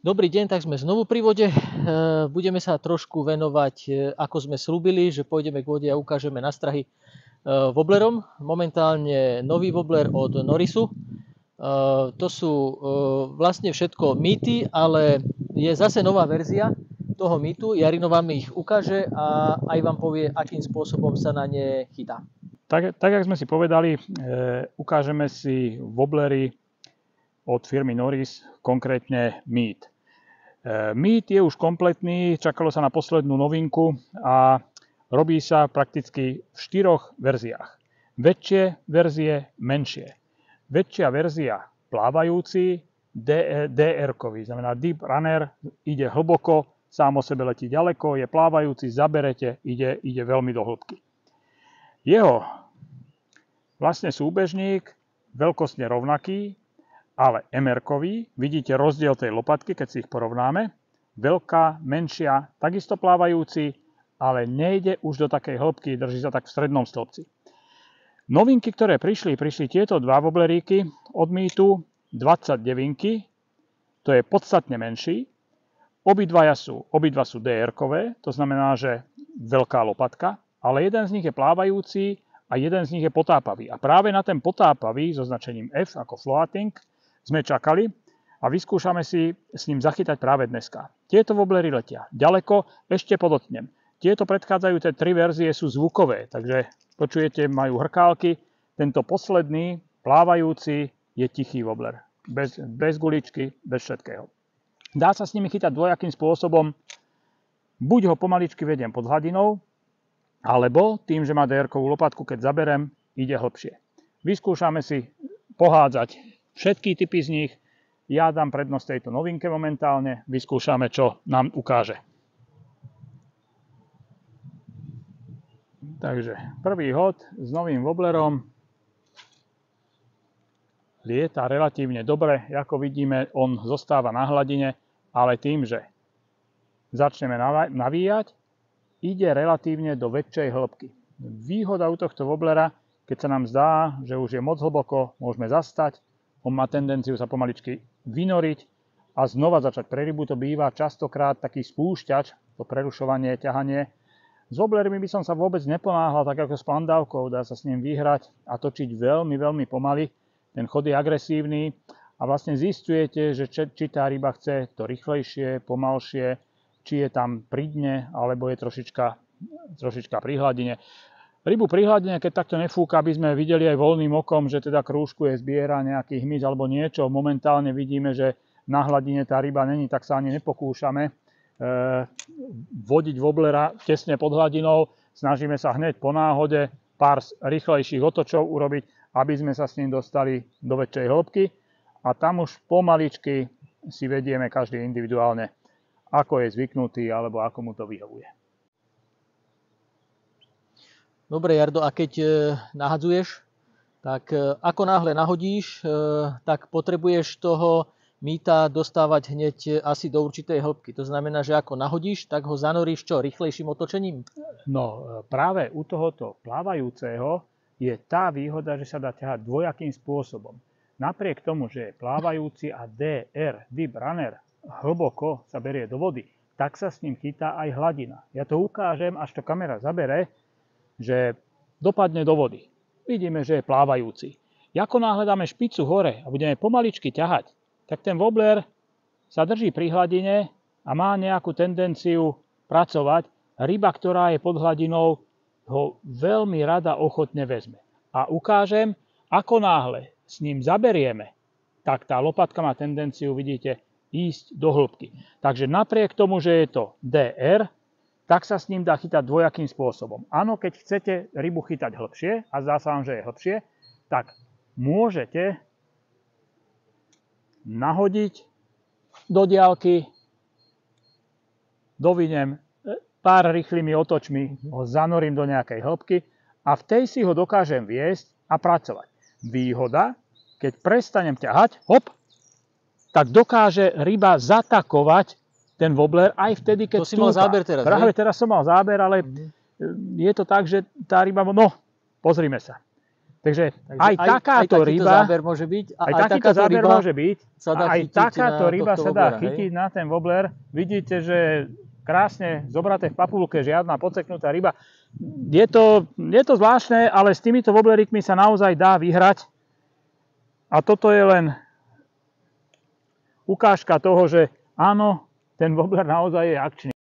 Dobrý deň, tak sme znovu pri vode. Budeme sa trošku venovať, ako sme slúbili, že pôjdeme k vode a ukážeme nastrahy wobblerom. Momentálne nový wobbler od Norrisu. To sú vlastne všetko mýty, ale je zase nová verzia toho mýtu. Jarino vám ich ukáže a aj vám povie, akým spôsobom sa na ne chytá. Tak jak sme si povedali, ukážeme si wobblery od firmy Norris, konkrétne Meet. Meet je už kompletný, čakalo sa na poslednú novinku a robí sa prakticky v 4 verziách. Väčšie verzie, menšie. Väčšia verzia plávajúci, DR-kový, znamená Deep Runner, ide hlboko, sám o sebe letí ďaleko, je plávajúci, zaberete, ide veľmi do hĺbky. Jeho vlastne súbežník, veľkostne rovnaký, ale MR-kový, vidíte rozdiel tej lopatky, keď si ich porovnáme. Veľká, menšia, takisto plávajúci, ale nejde už do takej hĺbky, drží sa tak v strednom stĺpci. Novinky, ktoré prišli tieto dva wobbleríky od Meetu, 29, to je podstatne menší. Obidva sú DR-kové, to znamená, že veľká lopatka, ale jeden z nich je plávajúci a jeden z nich je potápavý. A práve na ten potápavý so značením F ako floating sme čakali a vyskúšame si s ním zachytať práve dneska. Tieto wobblery letia ďaleko, ešte podotknem. Tieto predchádzajúce 3 verzie sú zvukové, takže počujete, majú hrkálky. Tento posledný, plávajúci, je tichý wobbler. Bez guličky, bez všetkého. Dá sa s nimi chytať dvojakým spôsobom. Buď ho pomaličky vediem pod hladinou, alebo tým, že má DR-kovú lopatku, keď zaberem, ide hlbšie. Vyskúšame si pohádzať všetky typy z nich. Ja dám prednosť tejto novinke momentálne. Vyskúšame, čo nám ukáže. Takže prvý hod s novým wobblerom. Lieta relatívne dobre. Ako vidíme, on zostáva na hladine, ale tým, že začneme navíjať, ide relatívne do väčšej hĺbky. Výhoda u tohto wobblera, keď sa nám zdá, že už je moc hlboko, môžeme zastať. On má tendenciu sa pomaličky vynoriť a znova začať. Pre rybu to býva častokrát taký spúšťač, to prerušovanie, ťahanie. S wobblermi by som sa vôbec neponáhľal, tak ako s plandávkou. Dá sa s ním vyhrať a točiť veľmi, veľmi pomaly. Ten chod je agresívny a vlastne zisťujete, že či tá ryba chce to rýchlejšie, pomalšie, či je tam pri dne, alebo je trošička pri hladine. Rybu pri hladine, keď takto nefúka, aby sme videli aj voľným okom, že teda krúžkuje, zbiera nejaký hmyz alebo niečo. Momentálne vidíme, že na hladine tá ryba není, tak sa ani nepokúšame vodiť wobblera tesne pod hladinou. Snažíme sa hneď po náhode pár rýchlejších otočov urobiť, aby sme sa s ním dostali do väčšej hĺbky. A tam už pomaličky si vedieme každý individuálne, ako je zvyknutý alebo ako mu to vyhovuje. Dobre, Jardo, a keď nahadzuješ, tak ako náhle nahodíš, tak potrebuješ toho mýta dostávať hneď asi do určitej hĺbky. To znamená, že ako nahodíš, tak ho zanoríš čo, rýchlejším otočením? No, práve u tohoto plávajúceho je tá výhoda, že sa dá ťahať dvojakým spôsobom. Napriek tomu, že je plávajúci a DR, Deep Runner, hlboko sa berie do vody, tak sa s ním chytá aj hladina. Ja to ukážem, až to kamera zabere, že dopadne do vody. Vidíme, že je plávajúci. Ako náhle dáme špicu hore a budeme pomaličky ťahať, tak ten wobbler sa drží pri hladine a má nejakú tendenciu pracovať. Ryba, ktorá je pod hladinou, ho veľmi rada ochotne vezme. A ukážem, ako náhle s ním zaberieme, tak tá lopatka má tendenciu, vidíte, ísť do hĺbky. Takže napriek tomu, že je to DR, tak sa s ním dá chytať dvojakým spôsobom. Áno, keď chcete rybu chytať hlbšie, a zdá sa vám, že je hlbšie, tak môžete nahodiť do diaľky, dovinem, pár rýchlymi otočmi ho zanorím do nejakej hĺbky a v tej si ho dokážem viesť a pracovať. Výhoda, keď prestanem ťahať, hop, tak dokáže ryba zatakovať ten wobbler aj vtedy, keď to si mal záber teraz, práve teraz som mal záber, ale je to tak, že tá ryba, no, pozrime sa. Takže Takže aj takáto takýto ryba, záber môže byť. A aj takýto takáto záber ryba môže byť. sa dá A aj chytiť takáto na ryba tohto sa dá woblera, chytiť hej? na ten wobbler. Vidíte, že krásne zobraté v papulke, žiadna podseknutá ryba. Je to zvláštne, ale s týmito wobblerikmi sa naozaj dá vyhrať. A toto je len ukážka toho, že áno, ten wobbler naozaj je akčný.